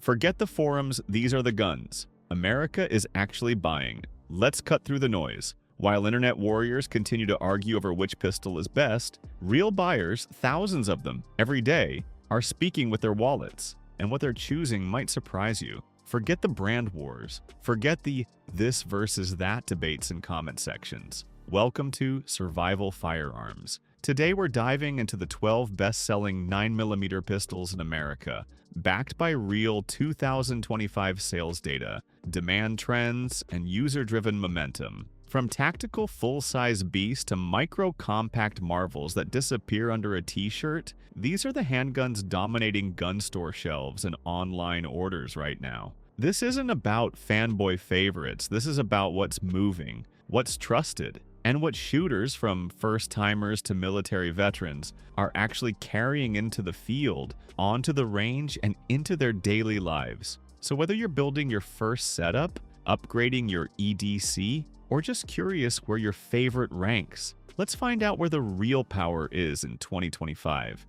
Forget the forums, these are the guns. America is actually buying. Let's cut through the noise. While internet warriors continue to argue over which pistol is best, real buyers, thousands of them, every day, are speaking with their wallets. And what they're choosing might surprise you. Forget the brand wars. Forget the this versus that debates in comment sections. Welcome to Survival Firearms. Today we're diving into the 12 best-selling 9mm pistols in America, backed by real 2025 sales data, demand trends, and user-driven momentum. From tactical full-size beasts to micro-compact marvels that disappear under a t-shirt, these are the handguns dominating gun store shelves and online orders right now. This isn't about fanboy favorites, this is about what's moving, what's trusted, and what shooters, from first-timers to military veterans, are actually carrying into the field, onto the range, and into their daily lives. So whether you're building your first setup, upgrading your EDC, or just curious where your favorite ranks, let's find out where the real power is in 2025.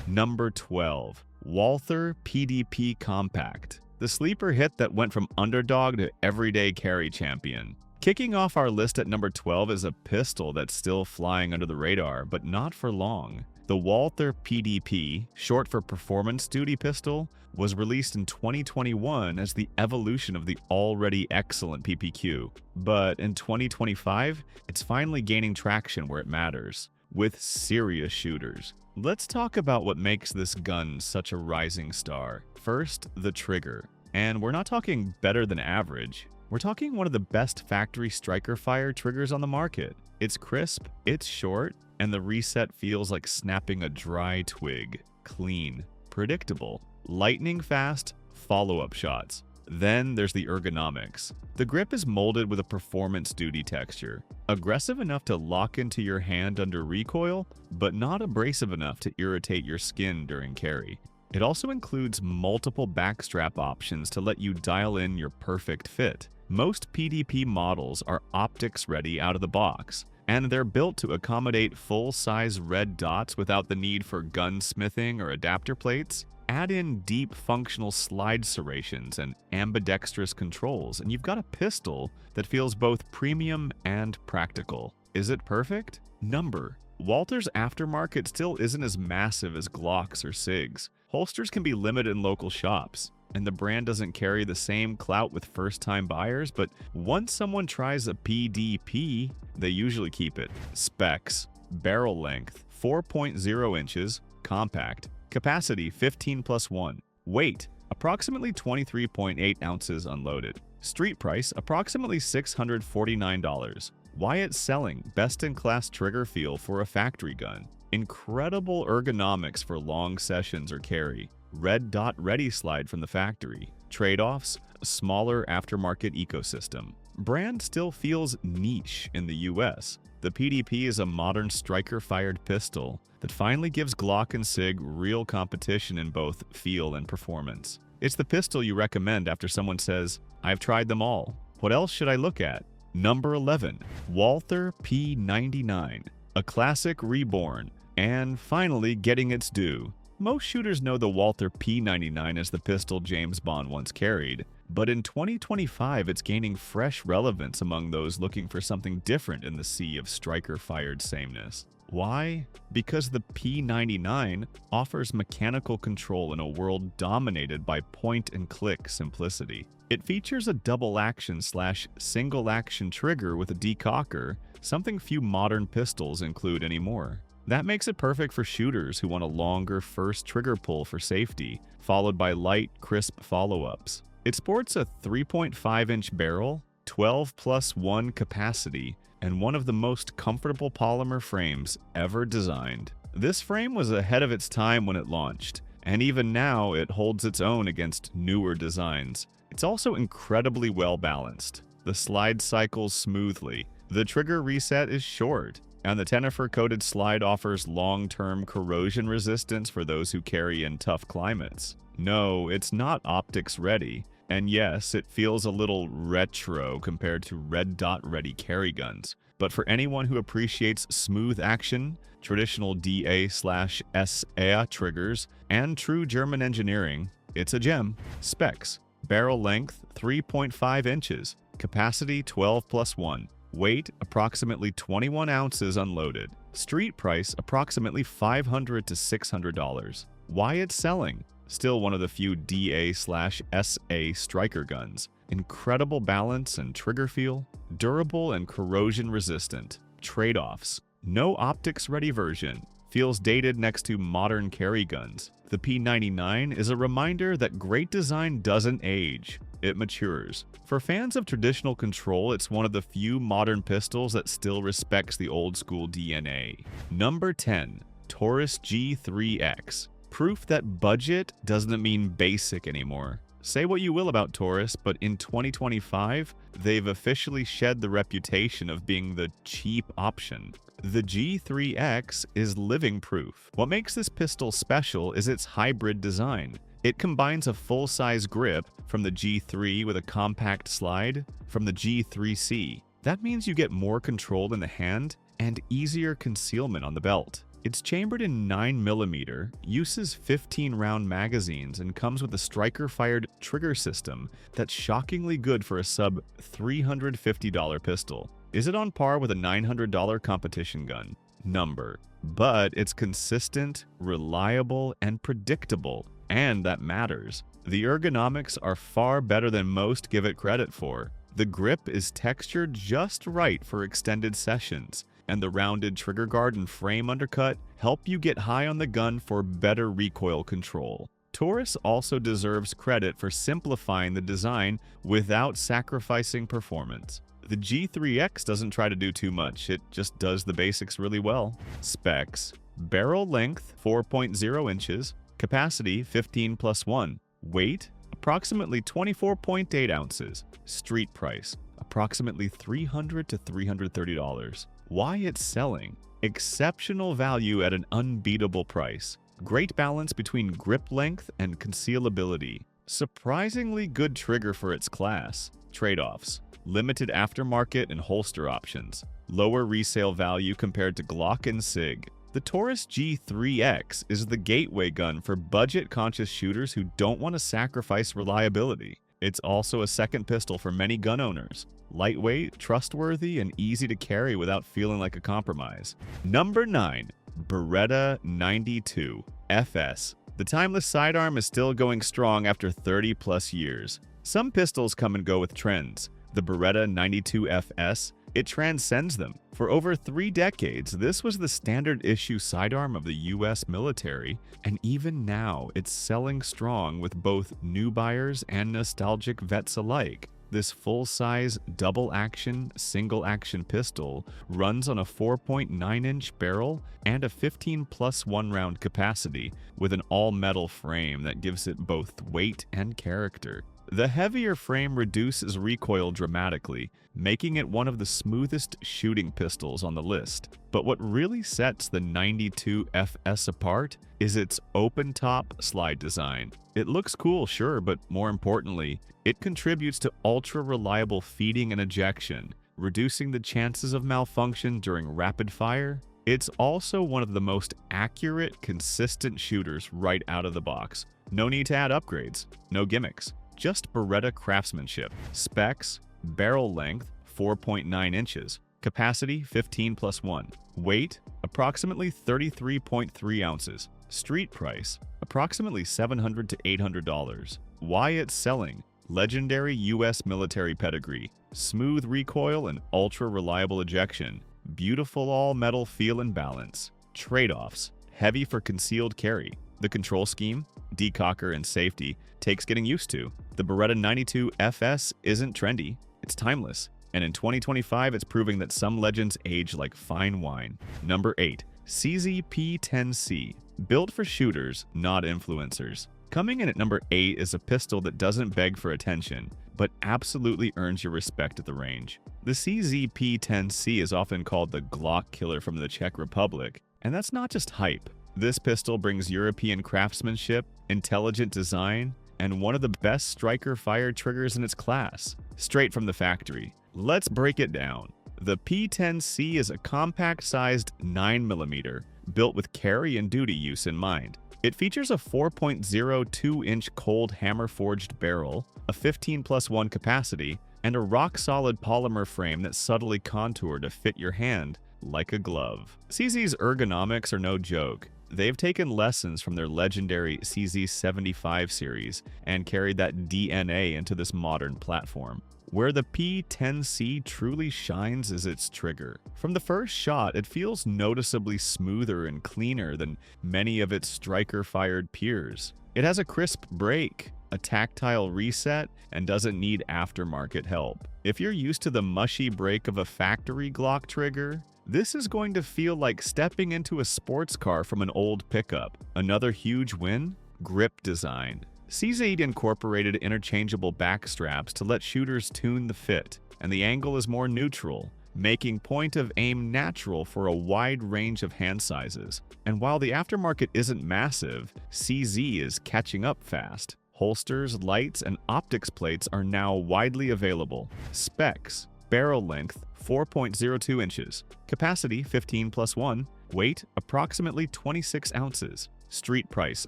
Number 12. Walther PDP Compact. The sleeper hit that went from underdog to everyday carry champion. Kicking off our list at number 12 is a pistol that's still flying under the radar, but not for long. The Walther PDP, short for Performance Duty Pistol, was released in 2021 as the evolution of the already excellent PPQ. But in 2025, it's finally gaining traction where it matters, with serious shooters. Let's talk about what makes this gun such a rising star. First, the trigger. And we're not talking better than average. We're talking one of the best factory striker fire triggers on the market. It's crisp, it's short, and the reset feels like snapping a dry twig. Clean, predictable, lightning fast, follow-up shots. Then there's the ergonomics. The grip is molded with a performance duty texture, aggressive enough to lock into your hand under recoil, but not abrasive enough to irritate your skin during carry. It also includes multiple backstrap options to let you dial in your perfect fit. Most PDP models are optics ready out of the box, and they're built to accommodate full-size red dots without the need for gunsmithing or adapter plates. Add in deep functional slide serrations and ambidextrous controls, and you've got a pistol that feels both premium and practical. Is it perfect? Number. Walther's aftermarket still isn't as massive as Glocks or SIGs. Holsters can be limited in local shops, and the brand doesn't carry the same clout with first-time buyers, but once someone tries a PDP, they usually keep it. Specs. Barrel length, 4.0 inches, compact. Capacity, 15+1. Weight, approximately 23.8 ounces unloaded. Street price, approximately $649. Why it's selling best-in-class trigger feel for a factory gun. Incredible ergonomics for long sessions or carry. Red dot ready slide from the factory. Trade-offs, a smaller aftermarket ecosystem. Brand still feels niche in the US. The PDP is a modern striker-fired pistol that finally gives Glock and SIG real competition in both feel and performance. It's the pistol you recommend after someone says, "I've tried them all. What else should I look at?" Number 11. Walther P99. A classic reborn, and finally getting its due. Most shooters know the Walther P99 as the pistol James Bond once carried, but in 2025 it's gaining fresh relevance among those looking for something different in the sea of striker-fired sameness. Why? Because the P99 offers mechanical control in a world dominated by point-and-click simplicity. It features a double-action / single-action trigger with a decocker, something few modern pistols include anymore. That makes it perfect for shooters who want a longer first trigger pull for safety, followed by light, crisp follow-ups. It sports a 3.5-inch barrel, 12+1 capacity, and one of the most comfortable polymer frames ever designed. This frame was ahead of its time when it launched, and even now it holds its own against newer designs. It's also incredibly well balanced. The slide cycles smoothly, the trigger reset is short, and the Tenifer-coated slide offers long-term corrosion resistance for those who carry in tough climates. No, it's not optics ready, and yes, it feels a little retro compared to red dot ready carry guns, but for anyone who appreciates smooth action, traditional DA/SA triggers, and true German engineering, it's a gem. Specs: barrel length 3.5 inches, capacity 12+1, weight approximately 21 ounces unloaded, street price approximately $500 to $600. Why it's selling? Still one of the few DA/SA striker guns. Incredible balance and trigger feel, durable and corrosion resistant. Trade-offs: no optics-ready version, feels dated next to modern carry guns. The P99 is a reminder that great design doesn't age, it matures. For fans of traditional control, it's one of the few modern pistols that still respects the old-school DNA. Number 10. Taurus G3X. Proof that budget doesn't mean basic anymore. Say what you will about Taurus, but in 2025, they've officially shed the reputation of being the cheap option. The G3X is living proof. What makes this pistol special is its hybrid design. It combines a full-size grip from the G3 with a compact slide from the G3C. That means you get more control in the hand and easier concealment on the belt. It's chambered in 9mm, uses 15-round magazines, and comes with a striker-fired trigger system that's shockingly good for a sub-$350 pistol. Is it on par with a $900 competition gun? Number. But it's consistent, reliable, and predictable, and that matters. The ergonomics are far better than most give it credit for. The grip is textured just right for extended sessions, and the rounded trigger guard and frame undercut help you get high on the gun for better recoil control. Taurus also deserves credit for simplifying the design without sacrificing performance. The G3X doesn't try to do too much, it just does the basics really well. Specs: barrel length 4.0 inches, capacity 15+1, weight approximately 24.8 ounces, street price approximately $300 to $330. Why it's selling? Exceptional value at an unbeatable price. Great balance between grip length and concealability. Surprisingly good trigger for its class. Trade-offs: limited aftermarket and holster options. Lower resale value compared to Glock and SIG. The Taurus G3X is the gateway gun for budget-conscious shooters who don't want to sacrifice reliability. It's also a second pistol for many gun owners. Lightweight, trustworthy, and easy to carry without feeling like a compromise. Number 9. Beretta 92 FS. The timeless sidearm is still going strong after 30+ years. Some pistols come and go with trends. The Beretta 92 FS, it transcends them. For over 3 decades, this was the standard issue sidearm of the US military, and even now, it's selling strong with both new buyers and nostalgic vets alike. This full-size, double-action, single-action pistol runs on a 4.9-inch barrel and a 15+1 round capacity with an all-metal frame that gives it both weight and character. The heavier frame reduces recoil dramatically, making it one of the smoothest shooting pistols on the list. But what really sets the 92 FS apart is its open-top slide design. It looks cool, sure, but more importantly, it contributes to ultra-reliable feeding and ejection, reducing the chances of malfunction during rapid fire. It's also one of the most accurate, consistent shooters right out of the box. No need to add upgrades, no gimmicks. Just Beretta craftsmanship. Specs: barrel length 4.9 inches, capacity 15+1, weight approximately 33.3 ounces, street price approximately $700 to $800. Why it's selling? Legendary US military pedigree, smooth recoil and ultra-reliable ejection, beautiful all-metal feel and balance. Trade-offs: heavy for concealed carry. The control scheme, decocker, and safety takes getting used to. The Beretta 92 FS isn't trendy, it's timeless, and in 2025 it's proving that some legends age like fine wine. Number 8. CZ P10 C. Built for shooters, not influencers. Coming in at number 8 is a pistol that doesn't beg for attention, but absolutely earns your respect at the range. The CZ P10 C is often called the Glock killer from the Czech Republic, and that's not just hype. This pistol brings European craftsmanship, intelligent design, and one of the best striker-fired triggers in its class, straight from the factory. Let's break it down. The P10 C is a compact-sized 9mm, built with carry and duty use in mind. It features a 4.02-inch cold hammer-forged barrel, a 15+1 capacity, and a rock-solid polymer frame that's subtly contoured to fit your hand like a glove. CZ's ergonomics are no joke. They've taken lessons from their legendary CZ 75 series and carried that DNA into this modern platform. Where the P10 C truly shines is its trigger. From the first shot, it feels noticeably smoother and cleaner than many of its striker-fired peers. It has a crisp break, a tactile reset, and doesn't need aftermarket help. If you're used to the mushy break of a factory Glock trigger, this is going to feel like stepping into a sports car from an old pickup. Another huge win? Grip design. CZ incorporated interchangeable back straps to let shooters tune the fit, and the angle is more neutral, making point of aim natural for a wide range of hand sizes. And while the aftermarket isn't massive, CZ is catching up fast. Holsters, lights, and optics plates are now widely available. Specs: barrel length 4.02 inches, capacity 15+1, weight approximately 26 ounces. Street price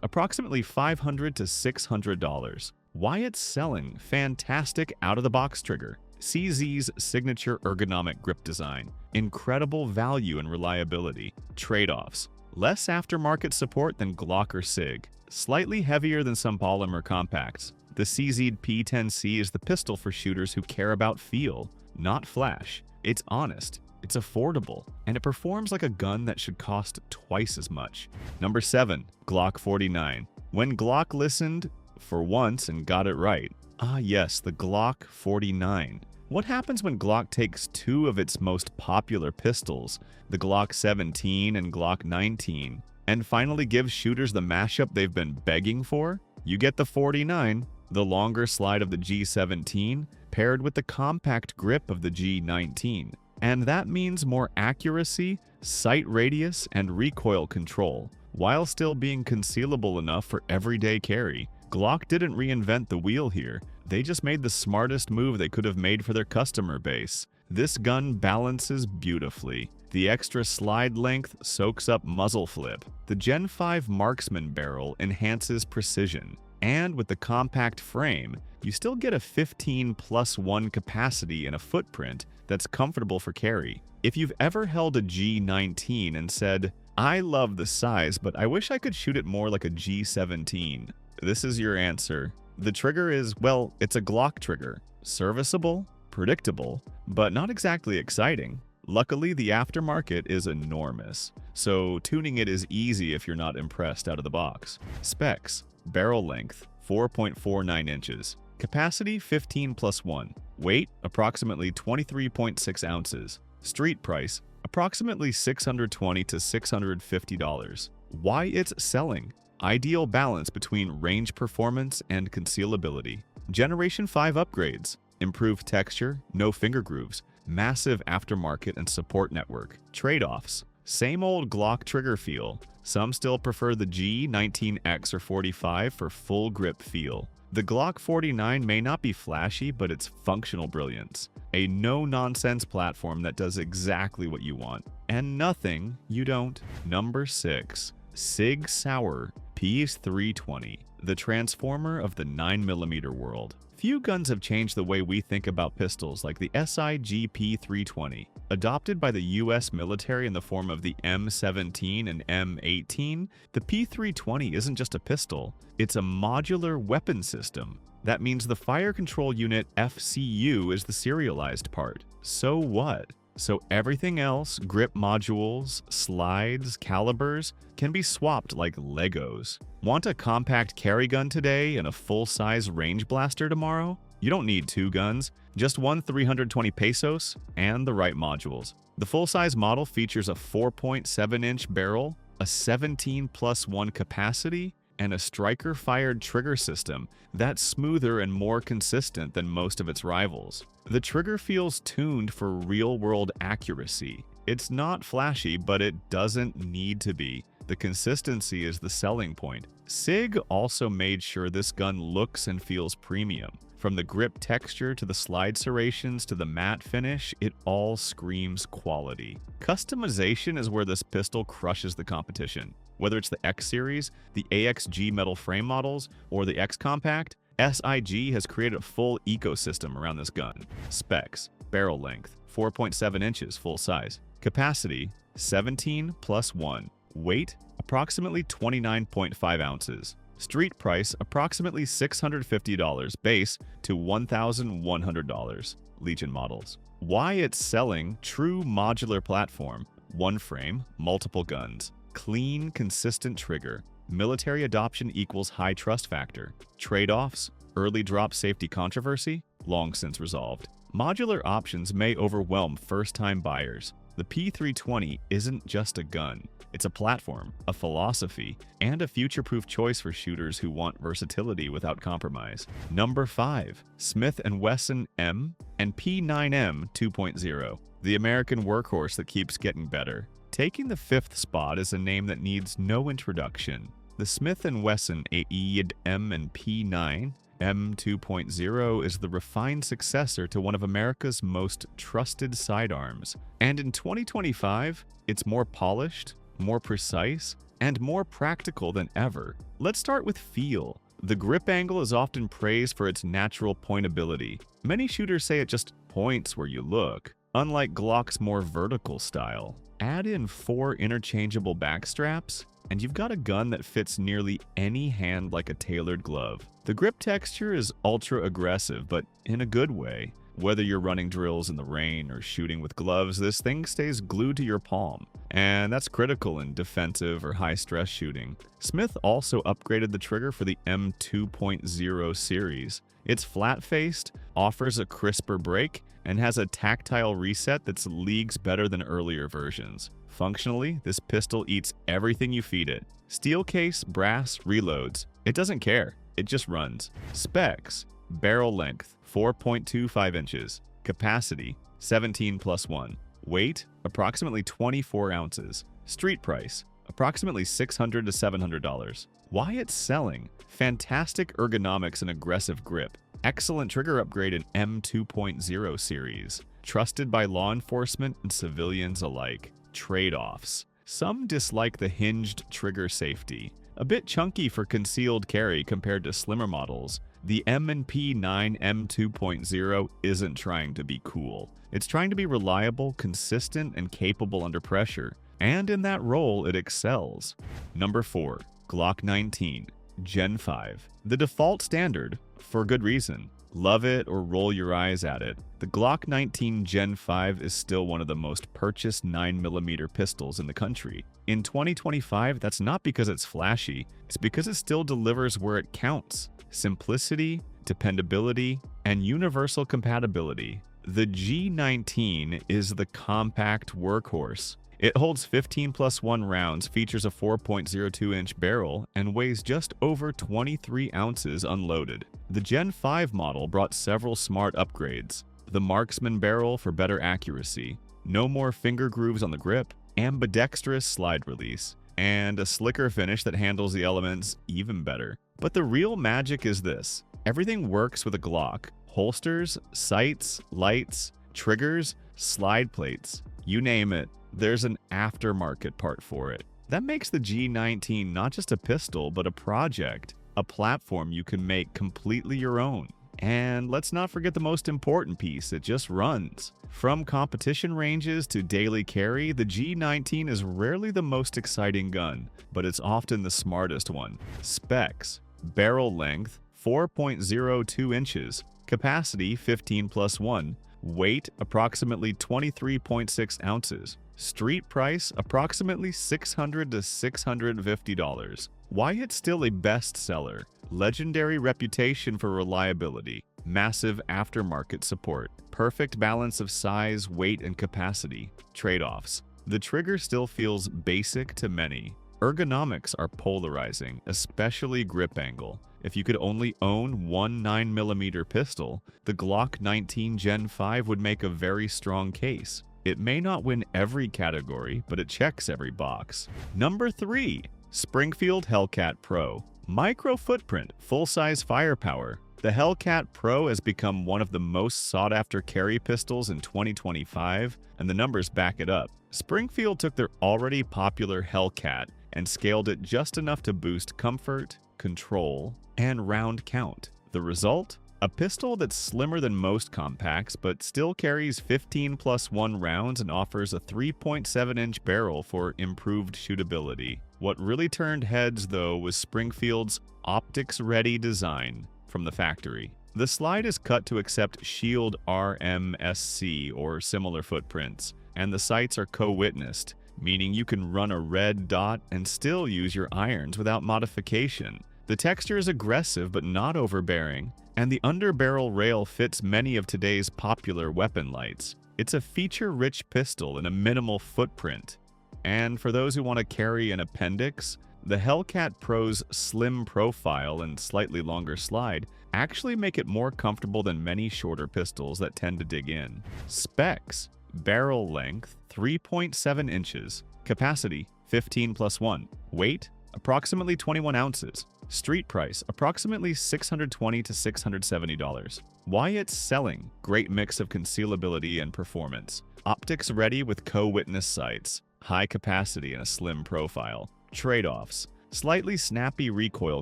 approximately $500 to $600. Why it's selling? Fantastic out-of-the-box trigger. CZ's signature ergonomic grip design. Incredible value and reliability. Trade-offs: less aftermarket support than Glock or SIG. Slightly heavier than some polymer compacts. The CZ P10 C is the pistol for shooters who care about feel, not flash. It's honest, it's affordable, and it performs like a gun that should cost twice as much. Number 7. Glock 49. When Glock listened for once and got it right. Ah yes, the Glock 49. What happens when Glock takes two of its most popular pistols, the Glock 17 and Glock 19, and finally gives shooters the mashup they've been begging for? You get the 49, the longer slide of the G17, paired with the compact grip of the G19. And that means more accuracy, sight radius, and recoil control, while still being concealable enough for everyday carry. Glock didn't reinvent the wheel here, they just made the smartest move they could have made for their customer base. This gun balances beautifully. The extra slide length soaks up muzzle flip. The Gen 5 marksman barrel enhances precision. And with the compact frame, you still get a 15+1 capacity and a footprint that's comfortable for carry. If you've ever held a G19 and said, "I love the size, but I wish I could shoot it more like a G17," this is your answer. The trigger is, well, it's a Glock trigger. Serviceable, predictable, but not exactly exciting. Luckily, the aftermarket is enormous, so tuning it is easy if you're not impressed out of the box. Specs: barrel length 4.49 inches, capacity 15+1, weight approximately 23.6 ounces, street price approximately $620 to $650. Why it's selling? Ideal balance between range performance and concealability. Generation 5 upgrades, improved texture, no finger grooves, massive aftermarket and support network. Trade-offs: same old Glock trigger feel. Some still prefer the G19X or 45 for full grip feel. The Glock 49 may not be flashy, but it's functional brilliance. A no-nonsense platform that does exactly what you want, and nothing you don't. Number 6. SIG Sauer P320, the transformer of the 9mm world. Few guns have changed the way we think about pistols like the SIG P320. Adopted by the US military in the form of the M17 and M18, the P320 isn't just a pistol, it's a modular weapon system. That means the fire control unit FCU is the serialized part. So what? So everything else, grip modules, slides, calibers, can be swapped like Legos. Want a compact carry gun today and a full-size range blaster tomorrow? You don't need two guns, just one 320 pesos and the right modules. The full-size model features a 4.7-inch barrel, a 17+1 capacity, and a striker-fired trigger system that's smoother and more consistent than most of its rivals. The trigger feels tuned for real-world accuracy. It's not flashy, but it doesn't need to be. The consistency is the selling point. SIG also made sure this gun looks and feels premium. From the grip texture to the slide serrations to the matte finish, it all screams quality. Customization is where this pistol crushes the competition. Whether it's the X Series, the AXG metal frame models, or the X Compact, SIG has created a full ecosystem around this gun. Specs: barrel length, 4.7 inches full size. Capacity, 17 plus 1. Weight, approximately 29.5 ounces. Street price, approximately $650 base to $1,100. Legion models. Why it's selling: true modular platform, one frame, multiple guns. Clean, consistent trigger. Military adoption equals high trust factor. Trade-offs: early drop safety controversy, long since resolved. Modular options may overwhelm first-time buyers. The P320 isn't just a gun. It's a platform, a philosophy, and a future-proof choice for shooters who want versatility without compromise. Number 5. Smith and Wesson M&P9 2.0. The American workhorse that keeps getting better. Taking the 5th spot is a name that needs no introduction. The Smith and Wesson M&P9 M2.0 is the refined successor to one of America's most trusted sidearms. And in 2025, it's more polished, more precise, and more practical than ever. Let's start with feel. The grip angle is often praised for its natural pointability. Many shooters say it just points where you look, unlike Glock's more vertical style. Add in 4 interchangeable back straps, and you've got a gun that fits nearly any hand like a tailored glove. The grip texture is ultra aggressive, but in a good way. Whether you're running drills in the rain or shooting with gloves, this thing stays glued to your palm, and that's critical in defensive or high-stress shooting. Smith also upgraded the trigger for the M2.0 series. It's flat-faced, offers a crisper break, and has a tactile reset that's leagues better than earlier versions. Functionally, this pistol eats everything you feed it. Steel case, brass, reloads. It doesn't care. It just runs. Specs: barrel length, 4.25 inches. Capacity, 17 plus 1. Weight, approximately 24 ounces. Street price, approximately $600 to $700. Why it's selling: fantastic ergonomics and aggressive grip. Excellent trigger upgrade in M2.0 series. Trusted by law enforcement and civilians alike. Trade-offs: some dislike the hinged trigger safety. A bit chunky for concealed carry compared to slimmer models. The M&P9 M2.0 isn't trying to be cool. It's trying to be reliable, consistent, and capable under pressure. And in that role, it excels. Number 4. Glock 19 Gen 5. The default standard, for good reason. Love it or roll your eyes at it, the Glock 19 Gen 5 is still one of the most purchased 9mm pistols in the country. In 2025, that's not because it's flashy, it's because it still delivers where it counts: simplicity, dependability, and universal compatibility. The G19 is the compact workhorse. It holds 15 plus 1 rounds, features a 4.02-inch barrel, and weighs just over 23 ounces unloaded. The Gen 5 model brought several smart upgrades: the marksman barrel for better accuracy, no more finger grooves on the grip, ambidextrous slide release, and a slicker finish that handles the elements even better. But the real magic is this: everything works with a Glock. Holsters, sights, lights, triggers, slide plates, you name it. There's an aftermarket part for it. That makes the G19 not just a pistol, but a project, a platform you can make completely your own. And let's not forget the most important piece: it just runs. From competition ranges to daily carry, the G19 is rarely the most exciting gun, but it's often the smartest one. Specs: barrel length, 4.02 inches. Capacity, 15 plus 1. Weight, approximately 23.6 ounces. Street price, approximately $600 to $650. Why it's still a bestseller: legendary reputation for reliability, massive aftermarket support, perfect balance of size, weight, and capacity. Trade-offs: the trigger still feels basic to many. Ergonomics are polarizing, especially grip angle. If you could only own one 9mm pistol, the Glock 19 Gen 5 would make a very strong case. It may not win every category, but it checks every box. Number 3. Springfield Hellcat Pro. Micro footprint, full-size firepower. The Hellcat Pro has become one of the most sought-after carry pistols in 2025, and the numbers back it up. Springfield took their already popular Hellcat and scaled it just enough to boost comfort, control, and round count. The result? A pistol that's slimmer than most compacts but still carries 15+1 rounds and offers a 3.7-inch barrel for improved shootability. What really turned heads, though, was Springfield's optics-ready design from the factory. The slide is cut to accept Shield RMSC or similar footprints, and the sights are co-witnessed, meaning you can run a red dot and still use your irons without modification. The texture is aggressive but not overbearing, and the underbarrel rail fits many of today's popular weapon lights. It's a feature-rich pistol in a minimal footprint. And for those who want to carry an appendix, the Hellcat Pro's slim profile and slightly longer slide actually make it more comfortable than many shorter pistols that tend to dig in. Specs: barrel length 3.7 inches, capacity 15+1, weight approximately 21 ounces, street price approximately $620 to $670. Why it's selling: great mix of concealability and performance, optics ready with co-witness sights, high capacity and a slim profile. Trade-offs: slightly snappy recoil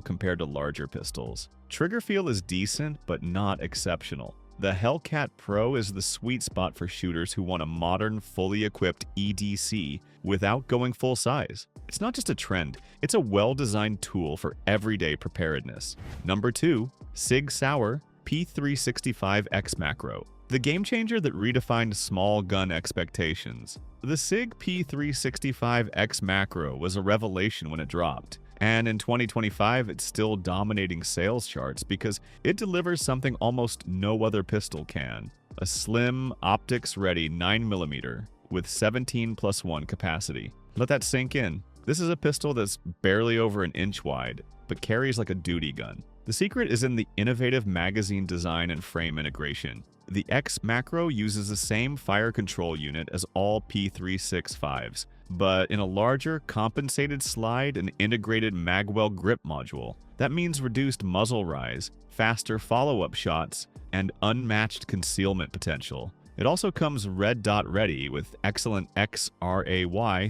compared to larger pistols. Trigger feel is decent but not exceptional. The Hellcat Pro is the sweet spot for shooters who want a modern, fully equipped EDC without going full size. It's not just a trend, it's a well-designed tool for everyday preparedness. Number 2. SIG Sauer P365 X-Macro, the game changer that redefined small gun expectations. The SIG P365 X-Macro was a revelation when it dropped, and in 2025 it's still dominating sales charts because it delivers something almost no other pistol can: a slim, optics-ready 9mm with 17+1 capacity. Let that sink in. This is a pistol that's barely over an inch wide, but carries like a duty gun. The secret is in the innovative magazine design and frame integration. The X-Macro uses the same fire control unit as all P365s, but in a larger, compensated slide and integrated magwell grip module. That means reduced muzzle rise, faster follow-up shots, and unmatched concealment potential. It also comes red dot ready with excellent XRAY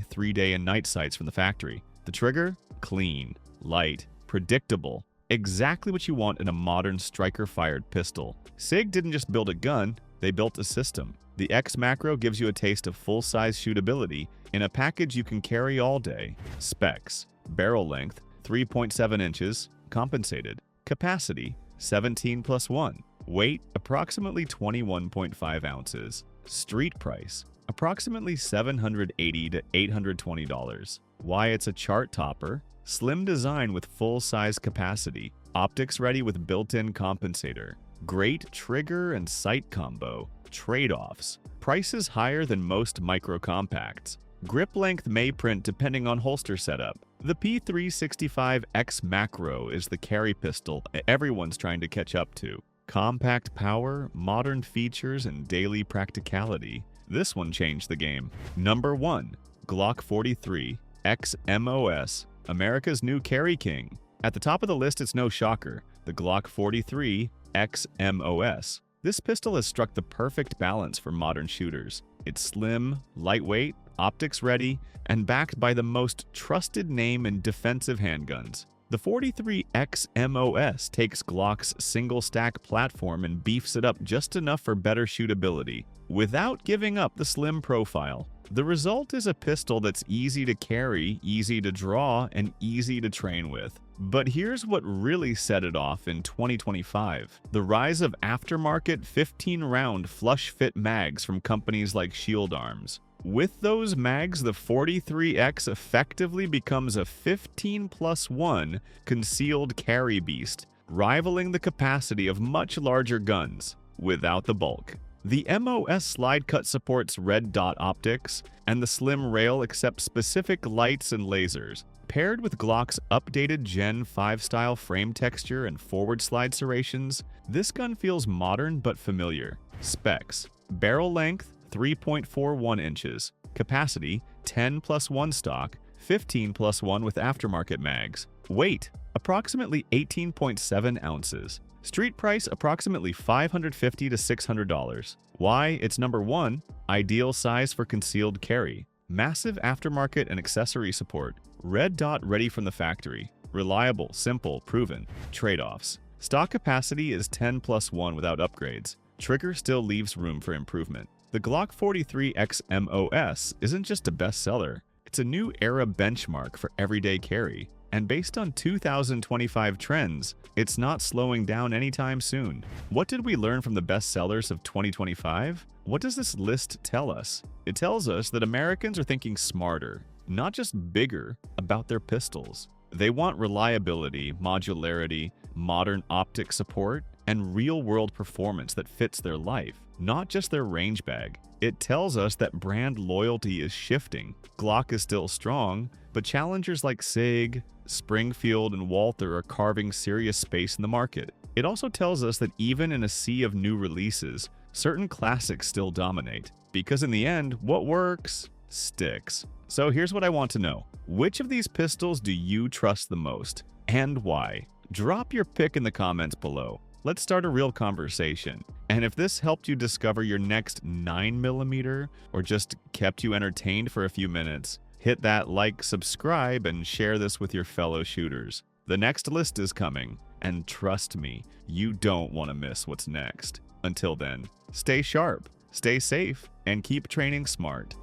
3-day and night sights from the factory. The trigger? Clean, light, predictable. Exactly what you want in a modern striker-fired pistol. SIG didn't just build a gun, they built a system. The X-Macro gives you a taste of full-size shootability in a package you can carry all day. Specs: barrel length 3.7 inches, compensated. Capacity 17+1. Weight approximately 21.5 ounces. Street price approximately $780 to $820. Why it's a chart topper: slim design with full-size capacity, optics ready with built-in compensator, great trigger and sight combo. Trade-offs: prices higher than most micro compacts. Grip length may print depending on holster setup. The P365 X-Macro is the carry pistol everyone's trying to catch up to. Compact power, modern features, and daily practicality. This one changed the game. Number 1. Glock 43 XMOS, America's new carry king. At the top of the list, it's no shocker, the Glock 43 XMOS. This pistol has struck the perfect balance for modern shooters. It's slim, lightweight, optics ready, and backed by the most trusted name in defensive handguns. The 43 XMOS takes Glock's single-stack platform and beefs it up just enough for better shootability, without giving up the slim profile. The result is a pistol that's easy to carry, easy to draw, and easy to train with. But here's what really set it off in 2025. The rise of aftermarket 15-round flush-fit mags from companies like Shield Arms. With those mags, the 43X effectively becomes a 15+1 concealed carry beast, rivaling the capacity of much larger guns, without the bulk. The MOS slide cut supports red dot optics, and the slim rail accepts specific lights and lasers. Paired with Glock's updated Gen 5 style frame texture and forward slide serrations, this gun feels modern but familiar. Specs: barrel length 3.41 inches, capacity 10+1 stock, 15+1 with aftermarket mags, weight approximately 18.7 ounces. Street price approximately $550 to $600. Why? It's number 1, ideal size for concealed carry. Massive aftermarket and accessory support. Red dot ready from the factory. Reliable, simple, proven. Trade-offs. Stock capacity is 10+1 without upgrades. Trigger still leaves room for improvement. The Glock 43X MOS isn't just a bestseller, it's a new era benchmark for everyday carry. And based on 2025 trends, it's not slowing down anytime soon. What did we learn from the bestsellers of 2025? What does this list tell us? It tells us that Americans are thinking smarter, not just bigger, about their pistols. They want reliability, modularity, modern optic support, and real-world performance that fits their life, not just their range bag. It tells us that brand loyalty is shifting. Glock is still strong, but challengers like SIG, Springfield, and Walther are carving serious space in the market. It also tells us that even in a sea of new releases, certain classics still dominate. Because in the end, what works sticks. So here's what I want to know. Which of these pistols do you trust the most, and why? Drop your pick in the comments below. Let's start a real conversation. And if this helped you discover your next 9mm or just kept you entertained for a few minutes, hit that like, subscribe, and share this with your fellow shooters. The next list is coming, and trust me, you don't want to miss what's next. Until then, stay sharp, stay safe, and keep training smart.